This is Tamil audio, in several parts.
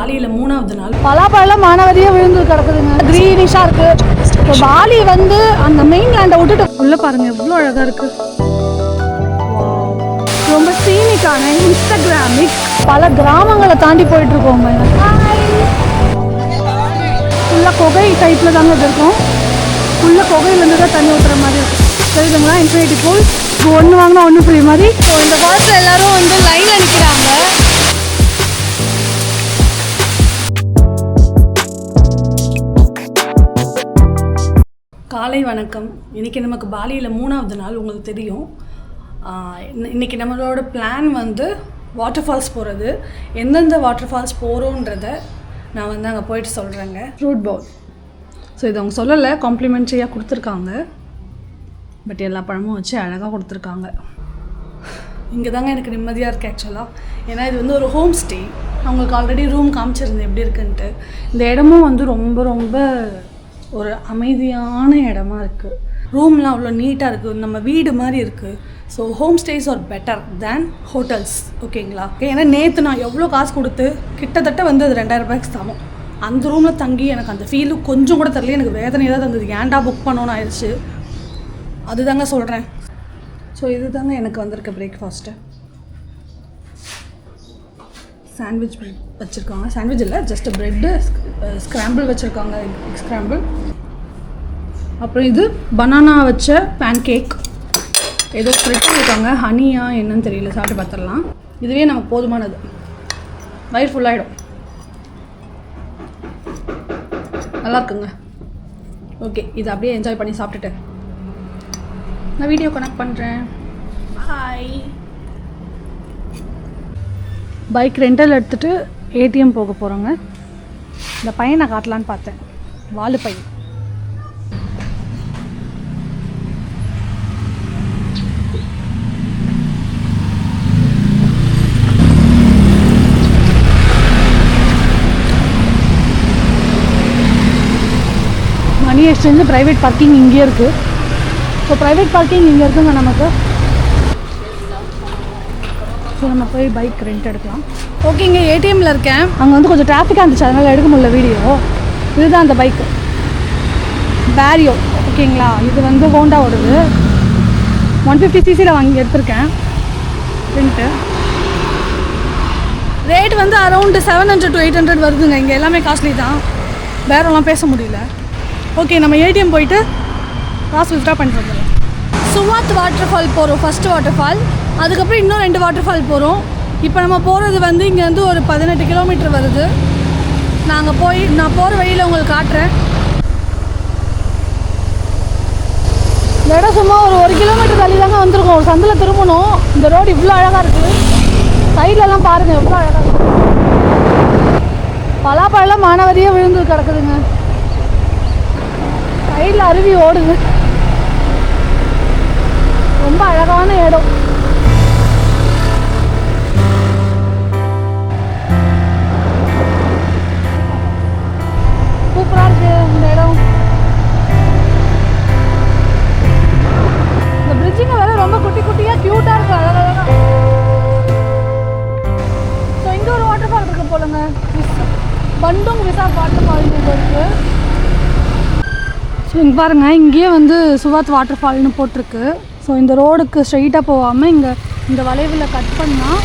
பாலியில் 3வது நாள். பலாப்பழம் மானவரியாக விழுந்து கிடக்குதுங்க. க்ரீனிஷாக இருக்குது. இப்போ பாலி வந்து அந்த மெயின்லேண்டை விட்டுட்டு உள்ள பாருங்கள் எவ்வளோ அழகாக இருக்குது. ரொம்ப சீனிக்கான இன்ஸ்டாகிராமிக் பல கிராமங்களை தாண்டி போயிட்டுருக்கோம். ஃபுல்லாக குகை டைப்பில் தாங்க இருக்கும். ஃபுல்லாக குகையிலேருந்து தான் தண்ணி ஊற்றுற மாதிரி இருக்கும். தெரியுதுங்களா? இன்ஃபினிட்டி பூல் ஒன்று வாங்கினா ஒன்று ஃப்ரீ மாதிரி. ஸோ இந்த காலத்தில் எல்லோரும் வந்து லைனில் நிற்கிறாங்க. காலை வணக்கம். இன்றைக்கி நமக்கு பாலியில் 3வது நாள். உங்களுக்கு தெரியும், இன்றைக்கி நம்மளோட பிளான் வந்து வாட்டர் ஃபால்ஸ் போகிறது. எந்தெந்த வாட்டர் ஃபால்ஸ் போகிறோன்றத நான் வந்து அங்கே போயிட்டு சொல்கிறேங்க. ஃப்ரூட் பவுல். ஸோ இது அவங்க சொல்லலை, காம்ப்ளிமெண்ட்ரியாக கொடுத்துருக்காங்க. பட் எல்லா பழமும் வச்சு அழகாக கொடுத்துருக்காங்க. இங்கே தாங்க எனக்கு நிம்மதியாக இருக்குது ஆக்சுவலாக. ஏன்னா இது வந்து ஒரு ஹோம் ஸ்டே. அவங்களுக்கு ஆல்ரெடி ரூம் காமிச்சிருந்தேன் எப்படி இருக்குன்ட்டு. இந்த இடமும் வந்து ரொம்ப ரொம்ப ஒரு அமைதியான இடமா இருக்குது. ரூம்லாம் அவ்வளோ நீட்டாக இருக்குது, நம்ம வீடு மாதிரி இருக்குது. So home stay are better than hotels. ஓகேங்களா? ஏன்னா நேற்று நான் எவ்வளோ காசு கொடுத்து கிட்டத்தட்ட வந்து அது 2000 ரூபாய்க்கு சமம். அந்த ரூமில் தங்கி எனக்கு அந்த ஃபீலு கொஞ்சம் கூட தெரியல. எனக்கு வேதனையாக தான் தந்தது. ஏன்டா புக் பண்ணோன்னு ஆயிடுச்சு. அதுதாங்க சொல்கிறேன். ஸோ இது தாங்க எனக்கு வந்திருக்க பிரேக்ஃபாஸ்ட்டு. சாண்ட்விச் வச்சுருக்காங்க. சாண்ட்விச் இல்லை, ஜஸ்ட் ப்ரெட்டு ஸ்க்ராம்பிள் வச்சுருக்காங்க, எக் ஸ்க்ராம்பிள். அப்புறம் இது பனானா வச்ச பேன் கேக். ஏதோ ஸ்ப்ரெட் பண்ணியிருக்காங்க, ஹனியா என்னன்னு தெரியல, சாப்பிட்டு பார்த்துடலாம். இதுவே நமக்கு போதுமானது, வயிறு ஃபுல்லாகிடும். நல்லா இருக்குங்க. ஓகே, இது அப்படியே என்ஜாய் பண்ணி சாப்பிட்டுட்டு நான் வீடியோ கனெக்ட் பண்ணுறேன். பாய். பைக் ரெண்டல் எடுத்துகிட்டு ஏடிஎம் போக போகிறோங்க. இந்த பையனை காட்டலான்னு பார்த்தேன், வாலு பையன். மணி எக்ஸ்சேஞ்சு ப்ரைவேட் பார்க்கிங் இங்கேயே இருக்குது. ஸோ ப்ரைவேட் பார்க்கிங் இங்கே இருக்குங்க நமக்கு. ஸோ நம்ம போய் பைக் ரெண்ட் எடுக்கலாம். ஓகேங்க, ஏடிஎம்மில் இருக்கேன். அங்கே வந்து கொஞ்சம் டிராஃபிக்காக இருந்துச்சு, அதனால் எடுக்க முடியல வீடியோ. இதுதான் அந்த பைக்கு, பேரியோ. ஓகேங்களா? இது வந்து ஹோண்டாவோடது. 150cc வாங்கி எடுத்திருக்கேன் ரெண்ட்டு. ரேட் வந்து அரௌண்டு 700 to 800 வருதுங்க. இங்கே எல்லாமே காஸ்ட்லி தான், பேரெல்லாம் பேச முடியல. ஓகே, நம்ம ஏடிஎம் போயிட்டு காசு வித்ட்ரா பண்ணிட்டு வந்துடலாம். சுவாத் வாட்டர் ஃபால் போகிறோம், ஃபஸ்ட்டு வாட்டர் ஃபால். அதுக்கப்புறம் இன்னும் 2 வாட்டர் ஃபால் போகிறோம். இப்போ நம்ம போகிறது வந்து இங்கேருந்து ஒரு 18 கிலோமீட்டர் வருது. நான் போகிற வழியில் உங்களுக்கு காட்டுறேன். இந்த இடம் சும்மா ஒரு 1 கிலோமீட்டர் தள்ளி தாங்க வந்திருக்கோம். ஒரு சந்தில் திரும்பணும். இந்த ரோடு இவ்வளோ அழகாக இருக்குது. சைட்லலாம் பாருங்கள் எவ்வளோ அழகாக இருக்குது. பலாப்பழம் மானவரியாக விழுந்து கிடக்குதுங்க. சைடில் அருவி ஓடுது. ரொம்ப அழகான இடம். சூப்பராக இருக்கு இந்த இடம். இந்த பிரிட்ஜுங்க வேற ரொம்ப குட்டி குட்டியாக க்யூட்டாக இருக்கு, அழகழகா. ஸோ இங்கே ஒரு வாட்டர் ஃபால் இருக்கு போலங்க, பண்டுங் விசாக் வாட்டர் ஃபால் இருக்கு. ஸோ இங்கே பாருங்கள், இங்கேயே வந்து சுவாத் வாட்டர் ஃபால்னு போட்டிருக்கு. ஸோ இந்த ரோடுக்கு ஸ்ட்ரெயிட்டாக போகாமல் இங்கே இந்த வளைவில் கட் பண்ணால்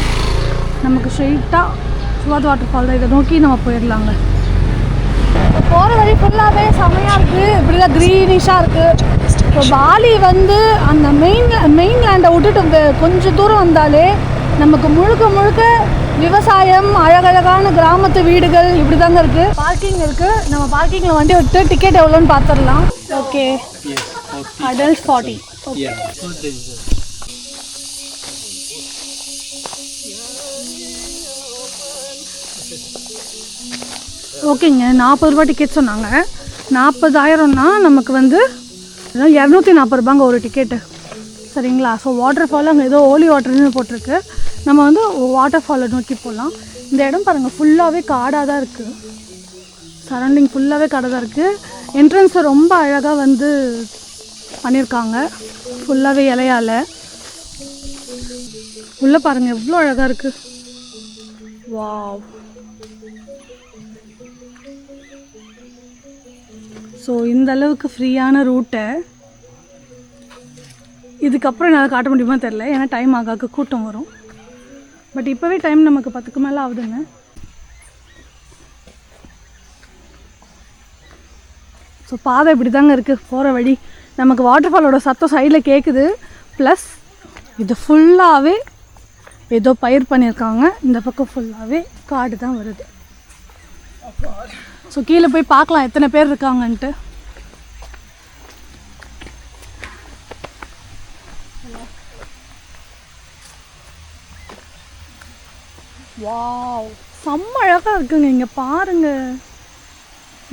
நமக்கு ஸ்ட்ரெயிட்டாக சுவாத் வாட்டர் ஃபால் தான். இதை நோக்கி நம்ம போயிடலாங்க. போகிற வழி ஃபுல்லாகவே செமையாக இருக்குது. இப்படி தான் க்ரீனிஷாக இருக்குது. இப்போ பாலி வந்து அந்த மெயின்லேண்டை விட்டுட்டு கொஞ்சம் தூரம் வந்தாலே நமக்கு முழுக்க முழுக்க விவசாயம், அழகழகான கிராமத்து வீடுகள் இப்படி தாங்க இருக்குது. பார்க்கிங் இருக்குது. நம்ம பார்க்கிங்கில் வண்டி விட்டு டிக்கெட் எவ்வளோன்னு பார்த்துடலாம். Okay, adult 40. ஓகே, ஓகேங்க. 40 ரூபா டிக்கெட் சொன்னாங்க. 40,000னா நமக்கு வந்து 240 ரூபாங்க ஒரு டிக்கெட்டு. சரிங்களா? ஸோ வாட்டர் ஃபால் அங்கே ஏதோ ஓலி வாட்டர்னு போட்டிருக்கு. நம்ம வந்து வாட்டர் ஃபாலை நோக்கி போகலாம். இந்த இடம் பாருங்கள், ஃபுல்லாகவே காடாக தான் இருக்குது. சரௌண்டிங் ஃபுல்லாகவே காடாக தான் இருக்குது. என்ட்ரன்ஸை ரொம்ப அழகாக வந்து பண்ணியிருக்காங்க, ஃபுல்லாகவே இலையால். உள்ளே பாருங்கள் எவ்வளோ அழகாக இருக்குது. வாவ், ஸோ இந்த அளவுக்கு ஃப்ரீயான ரூட்டை இதுக்கப்புறம் என்னால் காட்ட முடியுமா தெரில, ஏன்னா டைம் ஆகாக்க கூட்டம் வரும். பட் இப்போவே டைம் நமக்கு 10க்கு மேலே ஆகுதுங்க. ஸோ பாதை இப்படி தாங்க இருக்குது போகிற வழி. நமக்கு வாட்டர் ஃபாலோட சத்தம் சைடில் கேட்குது. ப்ளஸ் இது ஃபுல்லாகவே ஏதோ பயிர் பண்ணியிருக்காங்க. இந்த பக்கம் ஃபுல்லாகவே காடு தான் வருது. ஸோ கீழே போய் பார்க்கலாம் எத்தனை பேர் இருக்காங்கன்ட்டு. வாவ், செம்ம அழகாக இருக்குங்க. இங்கே பாருங்கள்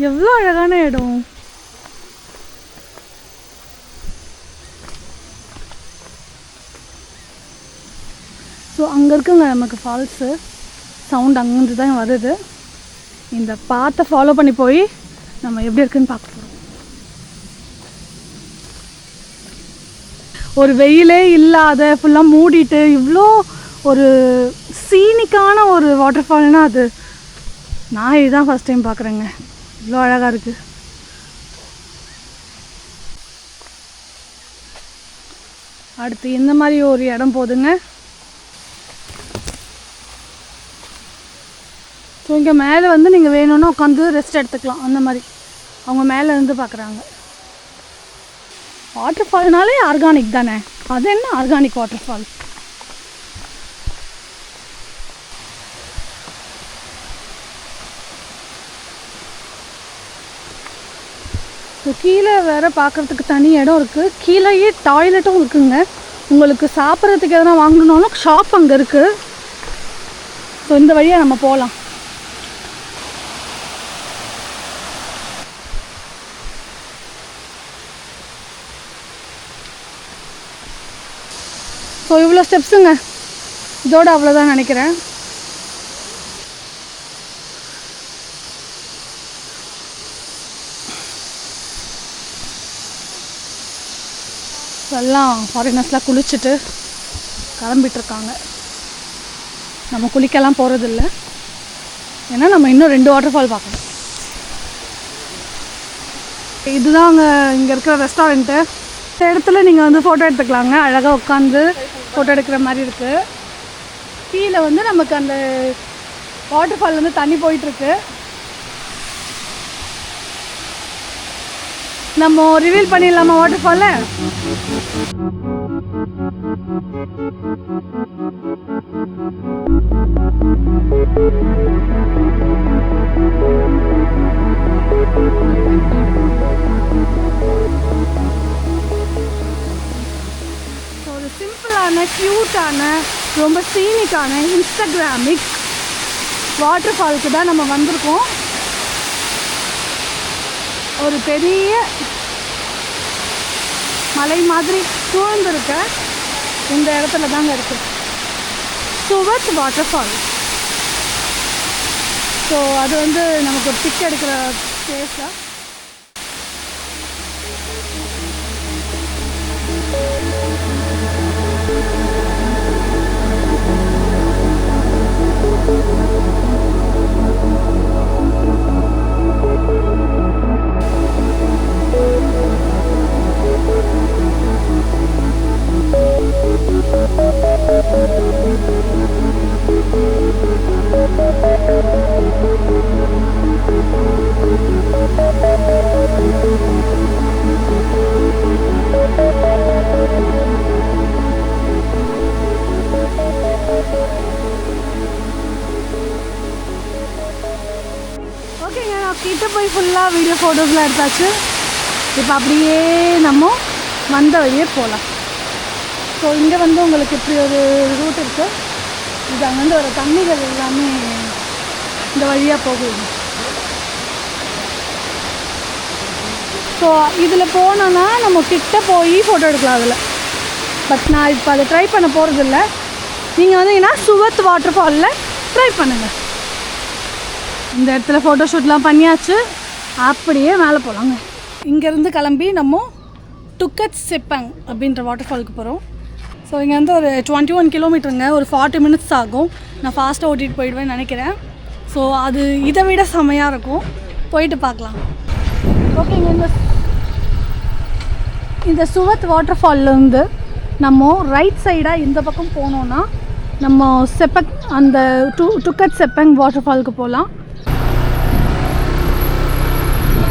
எவ்வளோ அழகான இடம். ஸோ அங்கே இருக்குங்க நமக்கு ஃபால்ஸு. சவுண்ட் அங்கேருந்து தான் வருது. இந்த பாத்தை ஃபாலோ பண்ணி போய் நம்ம எப்படி இருக்குன்னு பார்க்க போகிறோம். ஒரு வெயிலே இல்லாத ஃபுல்லாக மூடிட்டு இவ்வளோ ஒரு சீனிக்கான ஒரு வாட்டர் ஃபால்னால் அது நான் இதுதான் ஃபஸ்ட் டைம் பார்க்குறேங்க. இவ்வளோ அழகாக இருக்குது. அடுத்து இந்த மாதிரி ஒரு இடம் போதுங்க. ஸோ இங்கே மேலே வந்து நீங்கள் வேணும்னா உட்காந்து ரெஸ்ட் எடுத்துக்கலாம். அந்த மாதிரி அவங்க மேலே இருந்து பார்க்குறாங்க. வாட்டர் ஃபால்னாலே ஆர்கானிக் தானே, அது என்ன ஆர்கானிக் வாட்டர் ஃபால். ஸோ கீழே வேறு பார்க்குறதுக்கு தனி இடம் இருக்குது. கீழேயே டாய்லெட்டும் இருக்குங்க. உங்களுக்கு சாப்பிட்றதுக்கு எதனா வாங்கணுன்னாலும் ஷாப் அங்கே இருக்குது. ஸோ இந்த வழியாக நம்ம போகலாம். ஸோ இவ்வளோ ஸ்டெப்ஸுங்க, இதோட அவ்வளோதான் நினைக்கிறேன். எல்லாம் ஃபாரினர்ஸ்லாம் குளிச்சுட்டு கிளம்பிட்டுருக்காங்க. நம்ம குளிக்கலாம் போகிறதில்ல, ஏன்னா நம்ம இன்னும் 2 வாட்டர் ஃபால் பார்க்கணும். இதுதான் அங்கே இங்கே இருக்கிற ரெஸ்டாரண்ட்டு. இந்த இடத்துல நீங்கள் வந்து ஃபோட்டோ எடுத்துக்கலாங்க. அழகாக உட்காந்து ஃபோட்டோ எடுக்கிற மாதிரி இருக்குது. கீழே வந்து நமக்கு அந்த வாட்டர் ஃபால் வந்து தண்ணி போயிட்டுருக்கு. நம்ம ரிவீல் பண்ணிடலாமா வாட்டர் ஃபாலை? ஒரு சிம்பிளான க்யூட்டான ரொம்ப சீனிக்கான இன்ஸ்டாகிராமிக் வாட்டர் ஃபால்க்கு தான் நம்ம வந்திருக்கோம். ஒரு பெரிய மலை மாதிரி சூழ்ந்திருக்க இந்த இடத்துல தாங்க இருக்குது சுவத் வாட்டர் ஃபால். ஸோ அது வந்து நமக்கு ஒரு பிக் எடுக்கிற பிளேஸ் தான். ஓகேங்க, நான் கிட்ட போய் ஃபுல்லாக வீடியோ ஃபோட்டோஸ்லாம் எடுத்தாச்சு. இப்போ அப்படியே நம்ம வந்த வழியே போகலாம். ஸோ இங்கே வந்து உங்களுக்கு இப்படி ஒரு ரூட் இருக்குது. இது அங்கேருந்து வர தண்ணிகள் எல்லாமே இந்த வழியாக போகுது. ஸோ இதில் போனோன்னா நம்ம கிட்ட போய் ஃபோட்டோ எடுக்கலாம் அதில். பட் நான் இப்போ அதை ட்ரை பண்ண போகிறதில்ல. நீங்கள் வந்தீங்கன்னா சுவத் வாட்டர் ஃபாலில் ட்ரை பண்ணுங்கள். இந்த இடத்துல ஃபோட்டோ ஷூட்லாம் பண்ணியாச்சு. அப்படியே மேலே போகலாங்க. இங்கேருந்து கிளம்பி நம்ம டுக்கட் செப்பங் அப்படின்ற வாட்டர் ஃபாலுக்கு போகிறோம். ஸோ இங்கே வந்து ஒரு 21 கிலோமீட்டருங்க. ஒரு 40 மினிட்ஸ் ஆகும். நான் ஃபாஸ்ட்டாக ஓட்டிகிட்டு போயிடுவேன்னு நினைக்கிறேன். ஸோ அது இதை விட செமையாக இருக்கும். போயிட்டு பார்க்கலாம். ஓகேங்க, இந்த சுவத் வாட்டர் ஃபால்லேருந்து நம்ம ரைட் சைடாக இந்த பக்கம் போனோன்னா நம்ம செப்பக் அந்த டுக்கட் செப்பங் வாட்டர் ஃபாலுக்கு போகலாம்.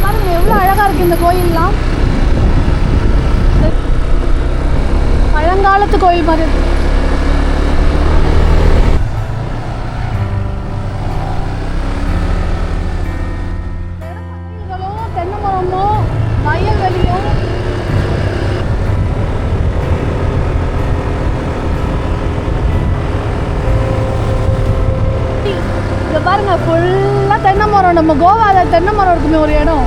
பாருங்க எவ்வளோ அழகாக இருக்குது இந்த கோயிலெலாம். பழங்காலத்து கோயில் மாதிரி இருக்கு. தென்னை மரமும் வயல்வெளியும் இதை பாருங்க ஃபுல்லாக தென்னை மரம். நம்ம கோவாவில் தென்னை மரம் இருக்குமே ஒரு இடம்,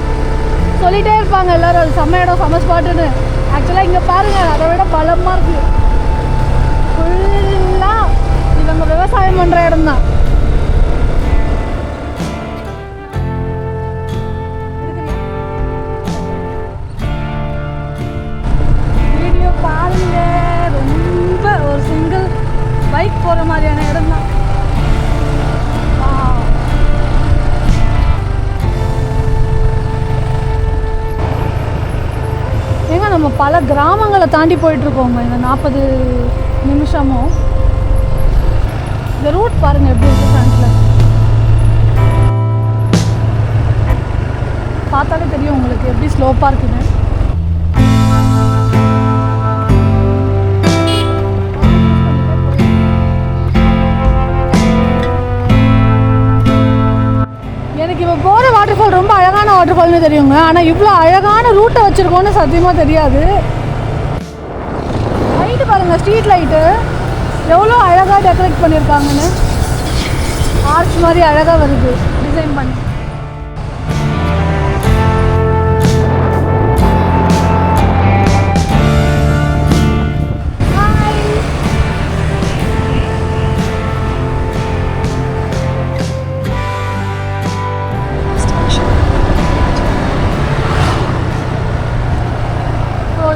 சொல்லிகிட்டே இருப்பாங்க எல்லோரும் அது செம்ம இடம் செம்ம ஸ்பாட்டுன்னு. ஆக்சுவலாக இங்கே பாருங்கள் அதை விட பலமாக இருக்குது. ஃபுல்லாக இவங்க விவசாயம் பண்ணுற இடம் தான். வீடியோ பாருங்க, ரொம்ப ஒரு சிங்கிள் பைக் போகிற மாதிரியான இடம் தான். ஏங்க நம்ம பல கிராமங்களை தாண்டி போயிட்டுருக்கோங்க இந்த 40 நிமிஷமும். இந்த ரூட் பாருங்கள் எப்படி இருக்குது ஃப்ரண்ட்டில், பார்த்தாலே தெரியும் உங்களுக்கு எப்படி ஸ்லோப்பாக இருக்குன்னு. எனக்கு இப்போ போகிற வாட்டர் ஃபால் ரொம்ப அழகான வாட்டர் ஃபால்னு தெரியுங்க, ஆனால் இவ்வளோ அழகான ரூட்டை வச்சுருக்கோன்னு சத்தியமாக தெரியாது. லைட்டு பாருங்கள், ஸ்ட்ரீட் லைட்டு எவ்வளோ அழகாக டெக்கரேட் பண்ணியிருக்காங்கன்னு. ஆர்ச் மாதிரி அழகாக வருது டிசைன் பண்ணி.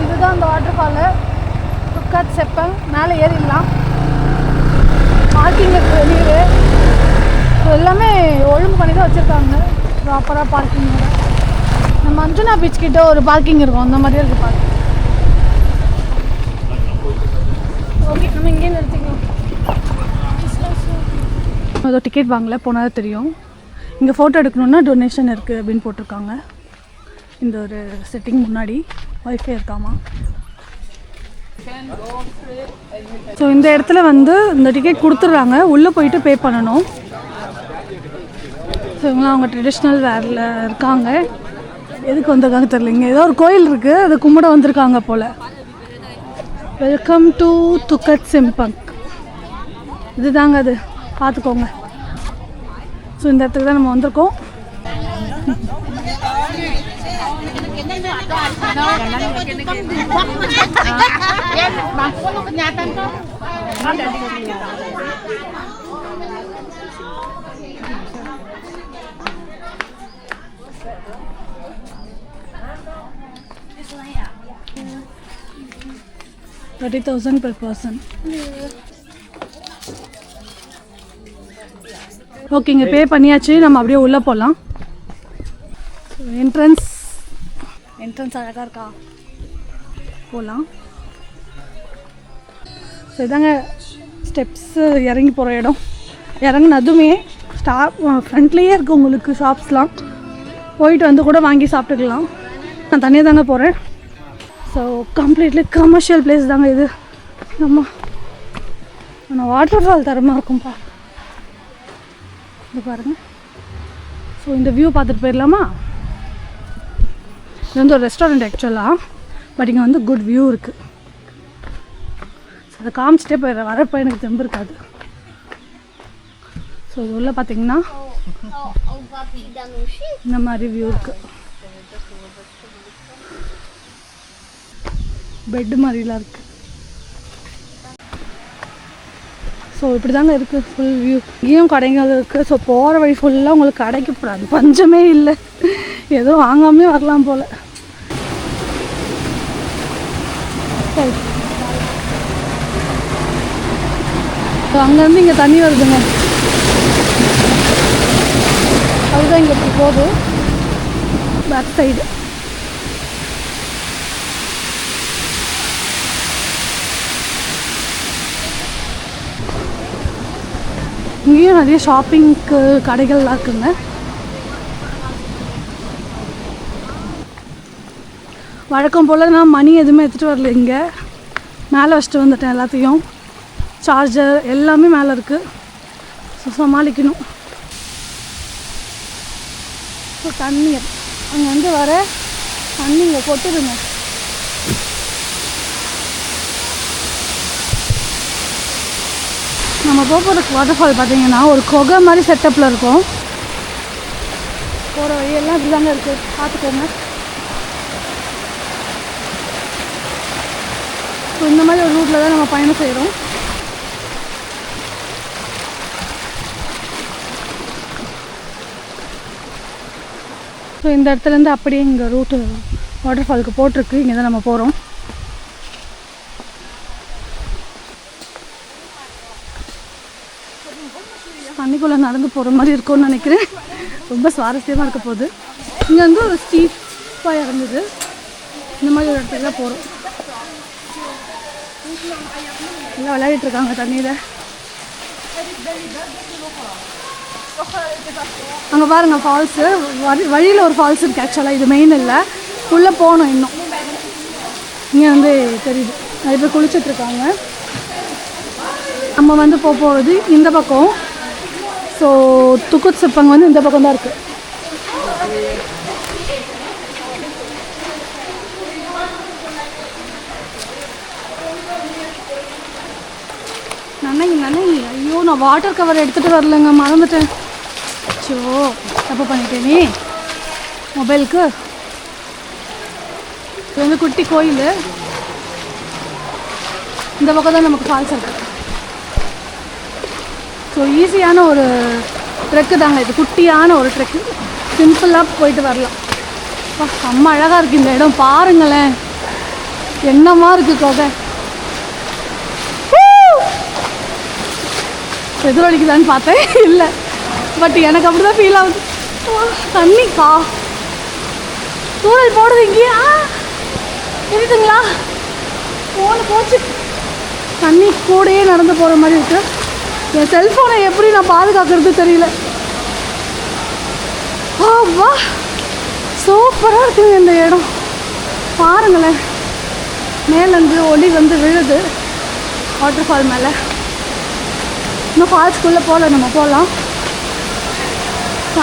இதுதான் அந்த வாட்டர் ஃபாலு டுக்கட் செப்பங். மேலே ஏறிடலாம். பார்க்கிங் இருக்குது வெளியே, எல்லாமே ஒழுங்கு பண்ணி தான் வச்சுருக்காங்க ப்ராப்பராக பார்க்கிங்கோட. நம்ம அஞ்சுனா பீச் கிட்ட ஒரு பார்க்கிங் இருக்கும், அந்த மாதிரியே இருக்குது பார்க்கிங். ஓகே, நம்ம இங்கேயே நிறுத்திக்கலாம். ஏதோ டிக்கெட் வாங்கல, போனால் தான் தெரியும். இங்கே ஃபோட்டோ எடுக்கணுன்னா டொனேஷன் இருக்குது அப்படின்னு போட்டிருக்காங்க. இந்த ஒரு செட்டிங் முன்னாடி வைஃபை இருக்காமா. ஸோ இந்த இடத்துல வந்து இந்த டிக்கெட் கொடுத்துட்றாங்க, உள்ளே போயிட்டு பே பண்ணணும். ஸோ இவங்களாம் அவங்க ட்ரெடிஷ்னல் வேரில் இருக்காங்க. எதுக்கு வந்திருக்காங்க தெரியலைங்க, ஏதோ ஒரு கோயில் இருக்குது அது கும்பிட வந்திருக்காங்க போல். Welcome to டுக்கட் செப்பங். இது தாங்க அது, பார்த்துக்கோங்க. ஸோ இந்த இடத்துக்கு தான் நம்ம வந்திருக்கோம். $30,000 per person. ஓகேங்க, பே பண்ணியாச்சு. நம்ம அப்படியே உள்ளே போகலாம். என்ட்ரன்ஸ் அழகாக இருக்கா, போகலாம். ஸோ இதாங்க ஸ்டெப்ஸு இறங்கி போகிற இடம். இறங்குனதுமே ஃப்ரண்ட்லேயே இருக்குது உங்களுக்கு ஷாப்ஸ்லாம். போயிட்டு வந்து கூட வாங்கி சாப்பிட்டுக்கலாம். நான் தனியாக தாங்க போகிறேன். ஸோ கம்ப்ளீட்லி கமர்ஷியல் பிளேஸ் தாங்க இது. ஆனால் வாட்டர் ஃபால் தரமாக இருக்கும்ப்பா. இது பாருங்கள். ஸோ இந்த வியூ பார்த்துட்டு போயிடலாமா? இது வந்து ஒரு ரெஸ்டாரண்ட் ஆக்சுவலாக, பட் இங்கே வந்து குட் வியூ இருக்குது. ஸோ அதை காமிச்சிட்டே போயிடுறேன், வரப்போ எனக்கு தெம்பு இருக்காது. ஸோ இது உள்ள பார்த்தீங்கன்னா இந்த மாதிரி வியூ இருக்குது. பெட்டு மாதிரிலாம் இருக்குது. ஸோ இப்படி தாங்க இருக்குது ஃபுல் வியூ. இங்கேயும் கடைகள் இருக்குது. ஸோ போகிற வழி ஃபுல்லாக உங்களுக்கு கடைக்கு போடாது, பஞ்சமே இல்லை. ஏதோ வாங்காமே வரலாம் போல். சரி, ஸோ அங்கேருந்து இங்கே தண்ணி வருதுங்க. அதுதான் இங்கே இப்படி போகுது பேக் சைடு. இங்கேயும் நிறைய ஷாப்பிங்க்கு கடைகள்லாம் இருக்குங்க. வழக்கம் போல் நான் மணி எதுவுமே எடுத்துகிட்டு வரல. இங்கே மேலே வச்சுட்டு வந்துட்டேன் எல்லாத்தையும். சார்ஜர் எல்லாமே மேலே இருக்குது. ஸோ சமாளிக்கணும். ஸோ தண்ணீர் அங்கேருந்து வர தண்ணி இங்கே கொட்டுதுங்க. நம்ம போகிற வாட்டர் ஃபால் பார்த்தீங்கன்னா ஒரு குகை மாதிரி செட்டப்பில் இருக்கும். போகிற வழியெல்லாம் இப்படி தாங்க இருக்குது, பார்த்துக்கோங்க. ஸோ இந்த மாதிரி ஒரு ரூட்டில் தான் நம்ம பயணம் செய்கிறோம். ஸோ இந்த இடத்துலேருந்து அப்படியே இங்கே ரூட்டு வாட்டர் ஃபாலுக்கு போட்டிருக்கு. இங்கே தான் நம்ம போகிறோம். தண்ணிக்குள்ளே நடந்து போகிற மாதிரி இருக்கும்னு நினைக்கிறேன். ரொம்ப சுவாரஸ்யமாக இருக்க போகுது. இங்கே வந்து ஒரு ஸ்டீப்பாக இறங்குது. இந்த மாதிரி ஒரு இடத்துக்கு தான் போகிறோம். எல்லாம் விளையாடிட்டுருக்காங்க தண்ணியில். அங்கே பாருங்கள் ஃபால்ஸு. வழியில் ஒரு ஃபால்ஸ் இருக்குது. ஆக்சுவலாக இது மெயின் இல்லை, உள்ளே போகணும் இன்னும். இங்கே வந்து தெரியுது நிறைய பேர் குளிச்சிட்ருக்காங்க. நம்ம வந்து போகிறது இந்த பக்கம். ஸோ துக்குத் சிப்பங் வந்து இந்த பக்கம் தான் இருக்குது. நன்னைங்க ஐயோ, நான் வாட்டர் கவர் எடுத்துகிட்டு வரலைங்க, மறந்துட்டேன். ஸோ தப்பு பண்ணிட்டேனே மொபைலுக்கு. இது வந்து குட்டி கோயில். இந்த பக்கம் தான் நமக்கு ஃபால்ஸ் இருக்குது. ஸோ ஈஸியான ஒரு ட்ரெக்கு தாங்க இது. குட்டியான ஒரு ட்ரெக்கு, சிம்பிளாக போயிட்டு வரலாம். செம்ம அழகாக இருக்குது இந்த இடம். பாருங்களேன் என்னமா இருக்குது கொகை. எதிரொலிக்குதான்னு பார்த்தேன், இல்லை. பட் எனக்கு அப்படி தான் ஃபீல் ஆகுது. தண்ணி தூரல் போடுது இங்கேயா தெரியுதுங்களா? போச்சு. தண்ணி கூடயே நடந்து போகிற மாதிரி இருக்குது. என் செல்ஃபோனை எப்படி நான் பாதுகாக்கிறது தெரியல. வா, சூப்பராக இருக்குங்க இந்த இடம். பாருங்களேன், மேலேருந்து ஒளி வந்து விழுது வாட்டர் ஃபால் மேலே. இன்னும் ஃபால்ஸ்குள்ளே போகல, நம்ம போகலாம்.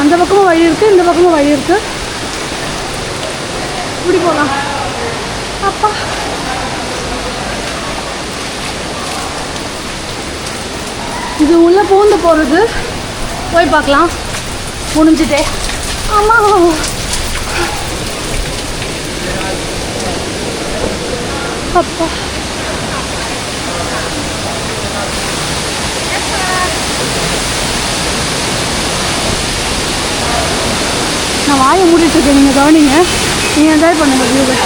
அந்த பக்கமும் வழி இருக்குது, இந்த பக்கமும் வழி இருக்குது. இப்படி போகலாம். அப்பா, இது உள்ளே பூந்து போகிறது. போய் பார்க்கலாம். முடிஞ்சுட்டே. ஆமாம், அப்பா நான் வாயை மூடிட்டுருக்கேன். நீங்கள் கவனிங்க, நீங்கள் என்ஜாய் பண்ணுங்க வியூவை.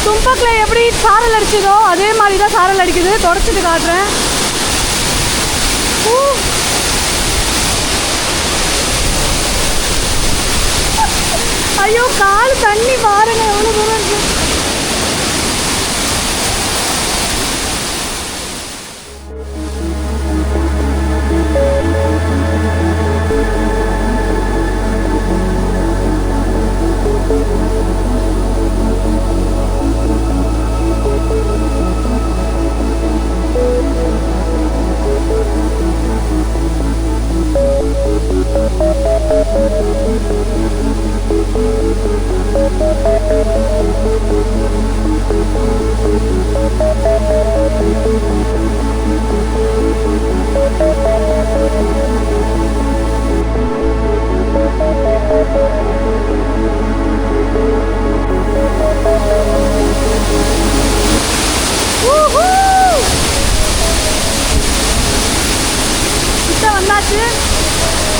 தும்பக்கில் எப்படி சாரல் அடிச்சதோ அதே மாதிரி தான் சாரல் அடிக்குது. தொடச்சிட்டு காட்டுறேன். ஐயோ, கால் தண்ணி பாருங்க எவ்வளோ தூரம் இருக்கு.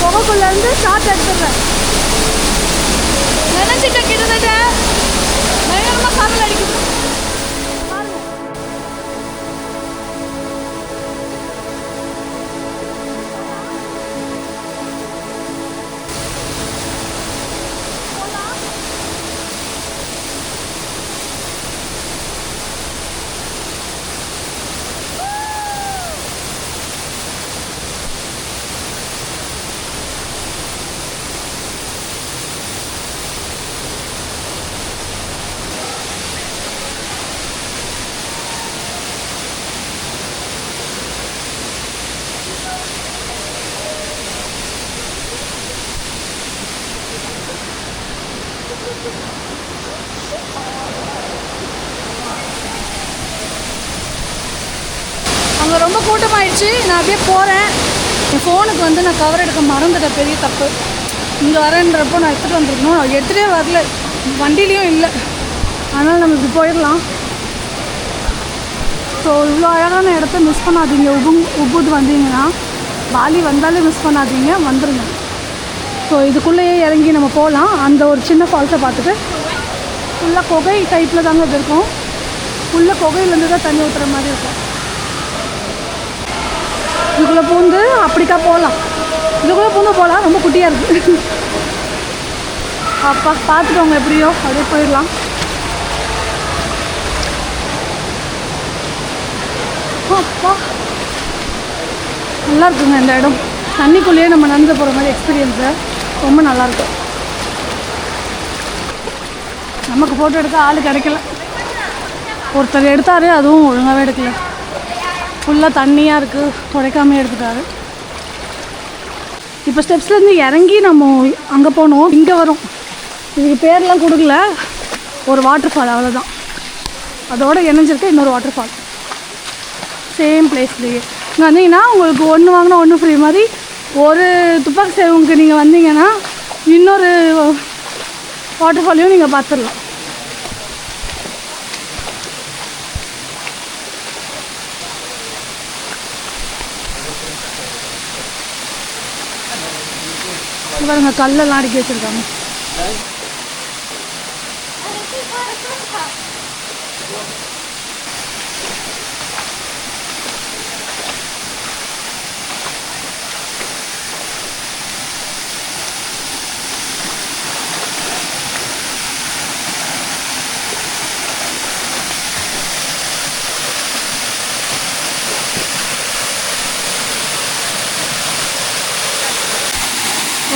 புகைக்குள்ளேருந்து ஷார்ட் எடுத்துடுறேன். நினச்சிட்டேன் கிட்டத்தட்ட பயங்கரமாக சாரல் அடிக்குது. அங்கே ரொம்ப கூட்டமாயிடுச்சு. நான் அப்படியே போகிறேன். என் ஃபோனுக்கு வந்து நான் கவர் எடுக்க மறந்துட்டேன், பெரிய தப்பு. இங்கே வரேன்றப்போ நான் எடுத்துகிட்டு வந்துருக்கணும், நான் எடுத்துகிட்டே வரல, வண்டிலையும் இல்லை. அதனால் நம்ம இப்படி போயிடலாம். ஸோ இவ்வளோ அழகான இடத்த மிஸ் பண்ணாதீங்க. உபுத் வந்தீங்கன்னா, பாலி வந்தாலே மிஸ் பண்ணாதீங்க, வந்துடுங்க. ஸோ இதுக்குள்ளேயே இறங்கி நம்ம போகலாம். அந்த ஒரு சின்ன ஃபால்ஸை பார்த்துட்டு ஃபுல்லாக குகை டைப்பில் தாங்க இது இருக்கும். ஃபுல்லாக குகையிலேருந்து தான் தண்ணி ஊற்றுற மாதிரி இருக்கும். இதுக்குள்ளே பூந்து அப்படிக்கா போகலாம். இதுக்குள்ளே பூந்து போகலாம், ரொம்ப குட்டியாக இருக்குது. அப்பா பார்த்துக்கோங்க, எப்படியோ அப்படியே போயிடலாம். அப்பா நல்லா இருக்குங்க இந்த இடம். தண்ணிக்குள்ளேயே நம்ம நடந்து போகிற மாதிரி எக்ஸ்பீரியன்ஸு ரொம்ப நல்லாயிருக்கும். நமக்கு ஃபோட்டோ எடுக்க ஆள் கிடைக்கல. ஒருத்தர் எடுத்தார், அதுவும் ஒழுங்காகவே எடுக்கல. ஃபுல்லாக தண்ணியாக இருக்குது, துடைக்காமே எடுத்துட்டாரு. இப்போ ஸ்டெப்ஸ்லேருந்து இறங்கி நம்ம அங்கே போனோம். இங்கே வரும், இதுக்கு பேர்லாம் கொடுக்கல, ஒரு வாட்டர் ஃபால் அவ்வளோதான். அதோடு இணைஞ்சிருக்கு இன்னொரு வாட்டர் ஃபால், சேம் பிளேஸ்லேயே. இங்கே வந்தீங்கன்னா உங்களுக்கு ஒன்று வாங்கினா ஒன்று ஃப்ரீ மாதிரி. ஒரு துப்பாக்கி சேவனுக்கு நீங்கள் வந்தீங்கன்னா இன்னொரு வாட்டர் ஃபாலையும் நீங்கள் பார்த்துடலாம். பாருங்க, கல்லெல்லாம் அடுக்கி வச்சுருக்காங்க.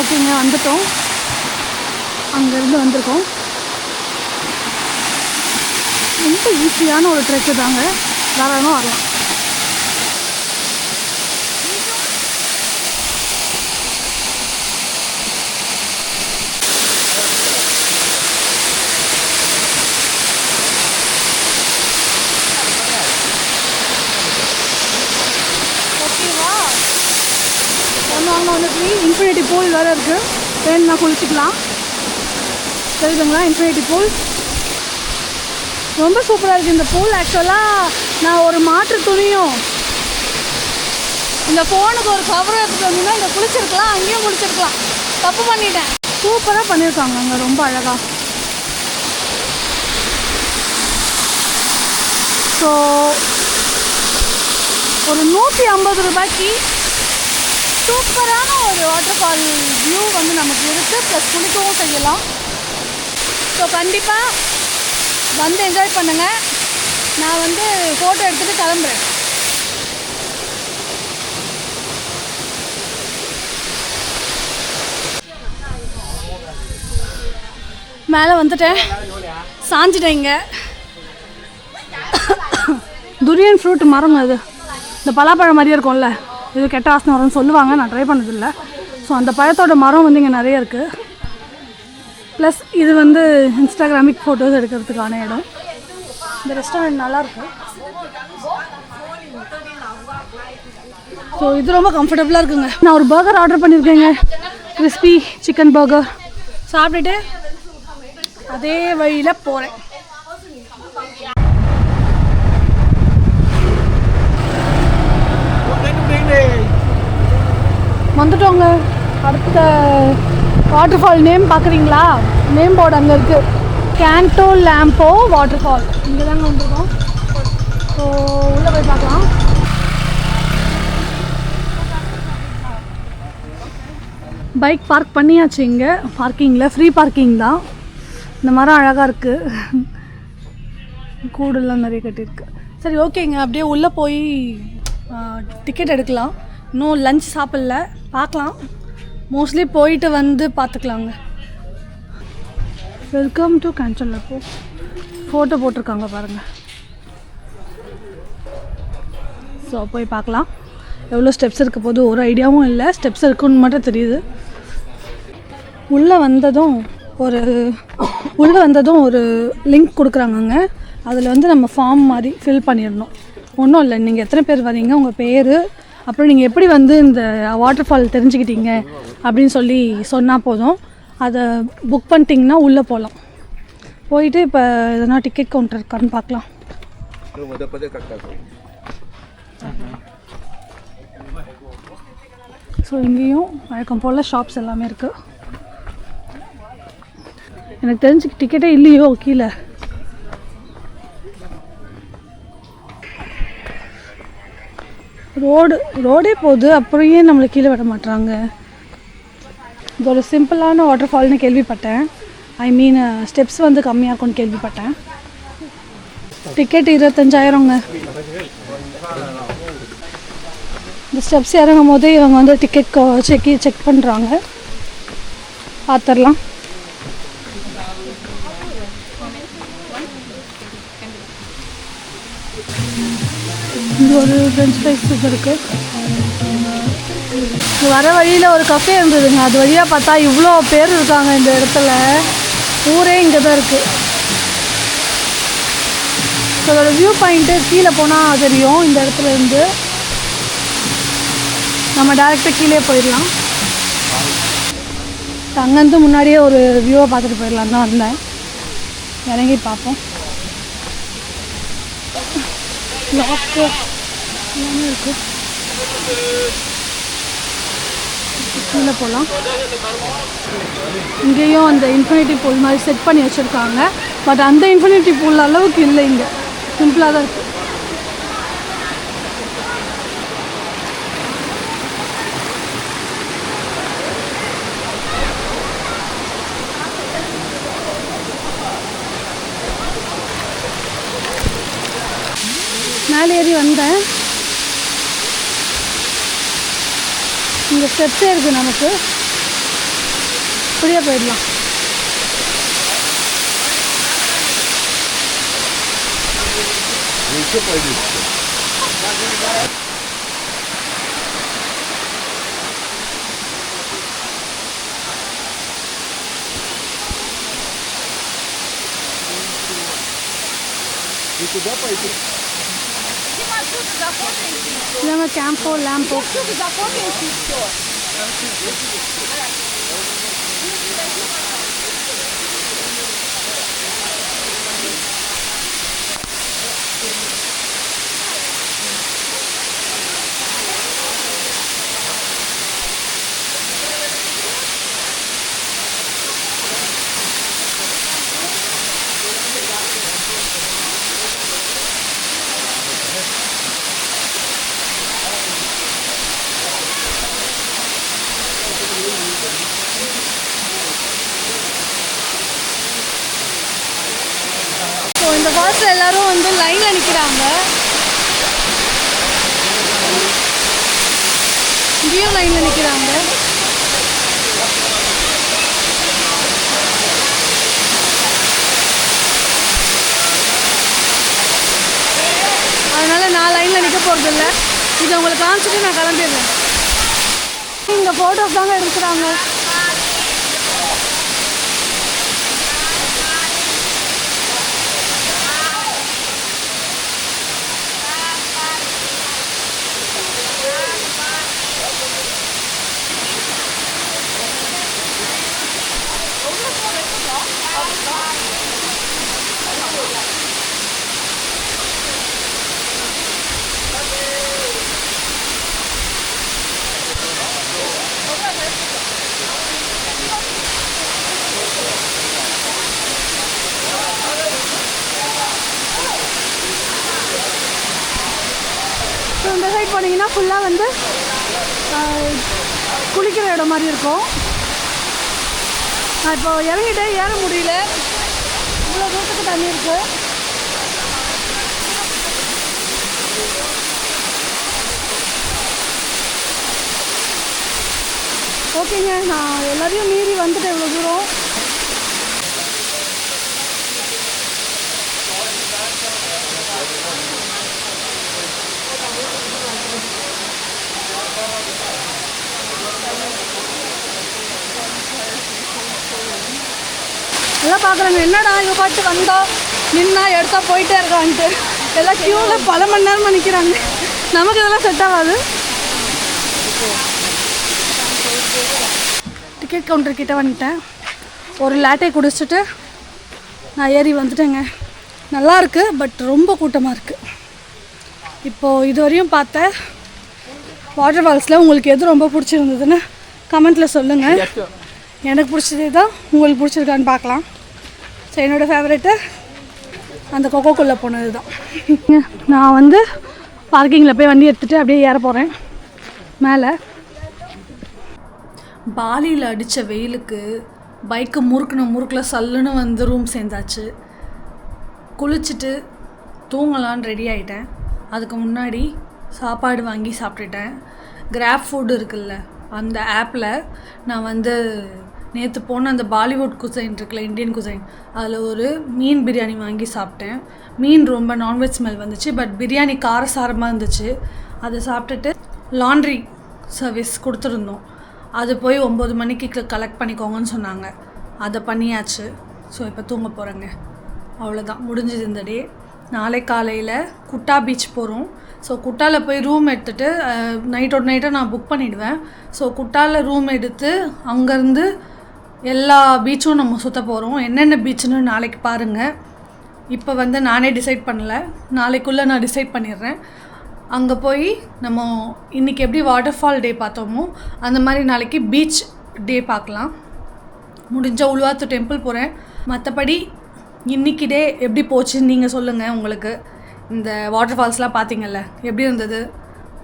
ஓகேங்க, வந்துட்டோம். அங்கேருந்து வந்திருக்கோம். ரொம்ப ஈஸியான ஒரு ட்ரெக்கு தாங்க, தாராளமாக வரலாம். ஓகேவா, ஒன்று வாங்க ஒன்று ஃப்ரீ. இன்ஃபினிட்டி பூல் வேறு இருக்குது, வேணும்னா குளிச்சுக்கலாம். தெரியுதுங்களா, இன்ஃபினிட்டி பூல் ரொம்ப சூப்பராக இருக்குது. இந்த பூல் ஆக்சுவலாக நான் ஒரு மாற்று துணியும் இந்த ஃபோனுக்கு ஒரு கவர் எடுத்துகிட்டு வந்தீங்கன்னா இங்கே குளிச்சிருக்கலாம், அங்கேயும் குளிச்சிருக்கலாம். தப்பு பண்ணிட்டேன். சூப்பராக பண்ணியிருக்காங்க அங்கே, ரொம்ப அழகாக. ஸோ ஒரு 150 ரூபாய்க்கு சூப்பரான ஒரு வாட்டர் ஃபால் வியூ வந்து நமக்கு இருக்குது. ப்ளஸ் குளிக்கவும் செய்யலாம். ஸோ கண்டிப்பாக வந்து என்ஜாய் பண்ணுங்கள். நான் வந்து ஃபோட்டோ எடுத்துகிட்டு கிளம்புறேன். மேலே வந்துட்டேன், சாஞ்சிட்டேங்க. துரியன் ஃப்ரூட் மரம் அது, இந்த பலாப்பழம் மாதிரியே இருக்கும்ல, இது கெட்ட வாசனை வரும்னு சொல்லுவாங்க, நான் ட்ரை பண்ணதில்லை. ஸோ அந்த பழத்தோட மரம் வந்து இங்கே நிறைய இருக்குது. ப்ளஸ் இது வந்து இன்ஸ்டாகிராமிக் ஃபோட்டோஸ் எடுக்கிறதுக்கான இடம். இந்த ரெஸ்டாரண்ட் நல்லாயிருக்கு. ஸோ இது ரொம்ப கம்ஃபர்டபுளாக இருக்குங்க. நான் ஒரு பர்கர் ஆர்டர் பண்ணியிருக்கேங்க, கிறிஸ்பி சிக்கன் பர்கர். சாப்பிட்டுட்டு அதே வழியில் போகிறேன். வந்துட்டோங்க. அடுத்த வாட்டர் ஃபால் நேம் பார்க்குறீங்களா? நேம் போர்டு அங்கே இருக்குது, கேண்டோ லாம்போ வாட்டர் ஃபால். இங்கே தாங்க வந்துருக்கோம். ஸோ உள்ளே போய் பார்க்கலாம். பைக் பார்க் பண்ணியாச்சு. இங்கே பார்க்கிங்கில் ஃப்ரீ பார்க்கிங் தான். இந்த மரம் அழகாக இருக்குது, கூடெல்லாம் நிறைய கட்டியிருக்கு. சரி ஓகேங்க, அப்படியே உள்ளே போய் டிக்கெட் எடுக்கலாம். இன்னும் லஞ்ச் சாப்பிடல, பார்க்கலாம். மோஸ்ட்லி போயிட்டு வந்து பார்த்துக்கலாங்க. வெல்கம் டு கேன்சல்லப்போ ஃபோட்டோ போட்டிருக்காங்க பாருங்கள். ஸோ போய் பார்க்கலாம் எவ்வளோ ஸ்டெப்ஸ் இருக்க போது. ஒரு ஐடியாவும் இல்லை, ஸ்டெப்ஸ் இருக்குன்னு மட்டும் தெரியுது. உள்ளே வந்ததும் ஒரு லிங்க் கொடுக்குறாங்கங்க. அதில் வந்து நம்ம ஃபார்ம் மாதிரி ஃபில் பண்ணிடணும். ஒன்றும் இல்லை, நீங்கள் எத்தனை பேர் வரீங்க, உங்கள் பேர், அப்புறம் நீங்கள் எப்படி வந்து இந்த வாட்டர் ஃபால் தெரிஞ்சுக்கிட்டீங்க அப்படின்னு சொல்லி சொன்னால் போதும். அதை புக் பண்ணிட்டீங்கன்னா உள்ளே போகலாம். போயிட்டு இப்போ எதனா டிக்கெட் கவுண்டர் இருக்கான்னு பார்க்கலாம். ஸோ இங்கேயும் வழக்கம் போல் ஷாப்ஸ் எல்லாமே இருக்குது. எனக்கு தெரிஞ்சு டிக்கெட்டே இல்லையோ கீழே. ரோடே போகுது, அப்புறம் ஏன் நம்மளை கீழே விட மாட்டுறாங்க? இது ஒரு சிம்பிளான வாட்டர் ஃபால்னு கேள்விப்பட்டேன். ஐ மீன் ஸ்டெப்ஸ் வந்து கம்மியாக இருக்கும்னு கேள்விப்பட்டேன். டிக்கெட் 25,000ங்க. இந்த ஸ்டெப்ஸ் இறங்கும் போதே இவங்க வந்து டிக்கெட் செக் பண்ணுறாங்க. பார்த்துடலாம். இங்கே ஒரு ஃப்ரெஞ்ச் ஃப்ரைஸ் இருக்குது. வர வழியில் ஒரு கஃபே இருந்ததுங்க. அது வழியாக பார்த்தா இவ்வளோ பேர் இருக்காங்க இந்த இடத்துல. ஊரே இங்கே தான் இருக்குது. ஸோ அதோட வியூ பாயிண்ட்டு கீழே போனால் தெரியும். இந்த இடத்துல இருந்து நம்ம டேரெக்டாக கீழே போயிடலாம். அங்கேருந்து முன்னாடியே ஒரு வியூவை பார்த்துட்டு போயிடலாம் தான் வந்தேன். இறங்கி பார்ப்போம். லாக்கு எல்லாமே இருக்குது. கீழே போகலாம். இங்கேயும் அந்த இன்ஃபினிட்டி பூல் மாதிரி செட் பண்ணி வச்சுருக்காங்க. பட் அந்த இன்ஃபினிட்டி பூல் அளவுக்கு இல்லை, இங்கே சிம்பிளாக தான் இருக்குது. மேலே ஏறி வந்தேன். இங்கே ஸ்டெப்ஸே இருக்குது நமக்கு. இப்படியே போயிடலாம். இல்லைங்க கேம்போ லேம்போ. ஸோ இந்த ஃபால்ஸில் எல்லோரும் வந்து லைனில் நிற்கிறாங்க. இங்கேயும் லைனில் நிற்கிறாங்க. அதனால் நான் லைனில் நிற்க போகிறதில்ல. இதை உங்களுக்கு காமிச்சிட்டு நான் கிளம்பிடுறேன். இங்கே ஃபோட்டோஸ் தாங்க எடுக்கிறாங்க. இந்த சைட் போனீங்கன்னா ஃபுல்லாக வந்து குளிக்கிற இடம் மாதிரி இருக்கும். நான் இப்போ இறங்கிட்டு ஏற முடியல, இவ்வளோ தூரத்துக்கு தண்ணி இருக்குது. ஓகேங்க, நான் எல்லாரையும் மீறி வந்துட்டேன் இவ்வளோ தூரம். எல்லாம் பார்க்குறாங்க, என்னடா இவ பாட்டு வந்தா நின்னா எடுத்தா போயிட்டே இருக்கான்ட்டு. எல்லாம் க்யூவில் பல மணி நேரமாக நிற்கிறாங்க. நமக்கு இதெல்லாம் செட் ஆகாது. டிக்கெட் கவுண்டர் கிட்டே வந்துட்டேன். ஒரு லாட்டே குடிச்சிட்டு நான் ஏறி வந்துட்டேங்க. நல்லாயிருக்கு, பட் ரொம்ப கூட்டமாக இருக்குது. இப்போது இதுவரையும் பார்த்த வாட்டர் ஃபால்ஸில் உங்களுக்கு எது ரொம்ப பிடிச்சிருந்ததுன்னு கமெண்ட்டில் சொல்லுங்கள். எனக்கு பிடிச்சதே தான் உங்களுக்கு பிடிச்சிருக்கான்னு பார்க்கலாம். ஸோ என்னோடய ஃபேவரெட்டு அந்த கொக்கோக்குள்ளே போனது தான். நான் வந்து பார்க்கிங்கில் போய் வண்டி எடுத்துகிட்டு அப்படியே ஏற போகிறேன் மேலே. பாலியில் அடித்த வெயிலுக்கு பைக்கு முறுக்கில் சல்லுன்னு வந்து ரூம் சேர்ந்தாச்சு. குளிச்சுட்டு தூங்கலான்னு ரெடி ஆகிட்டேன். அதுக்கு முன்னாடி சாப்பாடு வாங்கி சாப்பிட்டுட்டேன். கிராப் ஃபுட் இருக்குல்ல, அந்த ஆப்பில் நான் வந்து நேற்று போன அந்த பாலிவுட் குசைன் இருக்குல்ல, இந்தியன் குசைன், அதில் ஒரு மீன் பிரியாணி வாங்கி சாப்பிட்டேன். மீன் ரொம்ப நான்வெஜ் ஸ்மெல் வந்துச்சு, பட் பிரியாணி காரசாரமாக இருந்துச்சு. அதை சாப்பிட்டுட்டு லாண்ட்ரி சர்வீஸ் கொடுத்துருந்தோம். அது போய் 9 மணிக்கு கலெக்ட் பண்ணிக்கோங்கன்னு சொன்னாங்க. அதை பண்ணியாச்சு. ஸோ இப்போ தூங்க போகிறேங்க. அவ்வளோதான், முடிஞ்சது இந்த டே. நாளை காலையில் குட்டா பீச் போகிறோம். ஸோ குட்டாவில் போய் ரூம் எடுத்துகிட்டு நைட்டை நான் புக் பண்ணிவிடுவேன். ஸோ குட்டாவில் ரூம் எடுத்து அங்கேருந்து எல்லா பீச்சும் நம்ம சுற்ற போகிறோம். என்னென்ன பீச்சுன்னு நாளைக்கு பாருங்கள். இப்போ வந்து நானே டிசைட் பண்ணல, நாளைக்குள்ளே நான் டிசைட் பண்ணிடுறேன். அங்கே போய் நம்ம இன்றைக்கி எப்படி வாட்டர் ஃபால் டே பார்த்தோமோ அந்த மாதிரி நாளைக்கு பீச் டே பார்க்கலாம். முடிஞ்ச உள்வாத்து டெம்பிள் போகிறேன். மற்றபடி இன்றைக்கி டே எப்படி போச்சுன்னு நீங்கள் சொல்லுங்கள். உங்களுக்கு இந்த வாட்டர் ஃபால்ஸ்லாம் பார்த்தீங்கல்ல, எப்படி இருந்தது?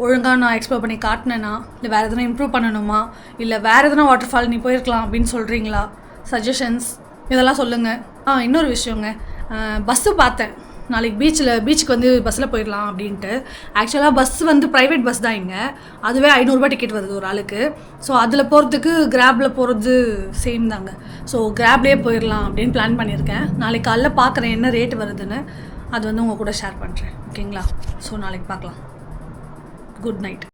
ஒழுங்காக நான் எக்ஸ்ப்ளோர் பண்ணி காட்டினேன்னா, இல்லை வேறு எதனா இம்ப்ரூவ் பண்ணணுமா, இல்லை வேறு எதனா வாட்டர் ஃபால் நீ போயிருக்கலாம் அப்படின்னு சொல்கிறீங்களா? சஜஷன்ஸ் இதெல்லாம் சொல்லுங்கள். இன்னொரு விஷயங்க, பஸ்ஸு பார்த்தேன் நாளைக்கு பீச்சுக்கு வந்து பஸ்ஸில் போயிடலாம் அப்படின்ட்டு. ஆக்சுவலாக பஸ் வந்து ப்ரைவேட் பஸ் தான் இங்கே. அதுவே 500 ரூபாய் டிக்கெட் வருது ஒரு ஆளுக்கு. ஸோ அதில் போகிறதுக்கு கிராப்பில் போகிறது சேம் தாங்க. ஸோ கிராப்லேயே போயிடலாம் அப்படின்னு பிளான் பண்ணியிருக்கேன். நாளைக்கு காலைல பார்க்குறேன் என்ன ரேட் வருதுன்னு. அது வந்து உங்கள் கூட ஷேர் பண்ணுறேன். ஓகேங்களா? ஸோ நாளைக்கு பார்க்கலாம். Good night.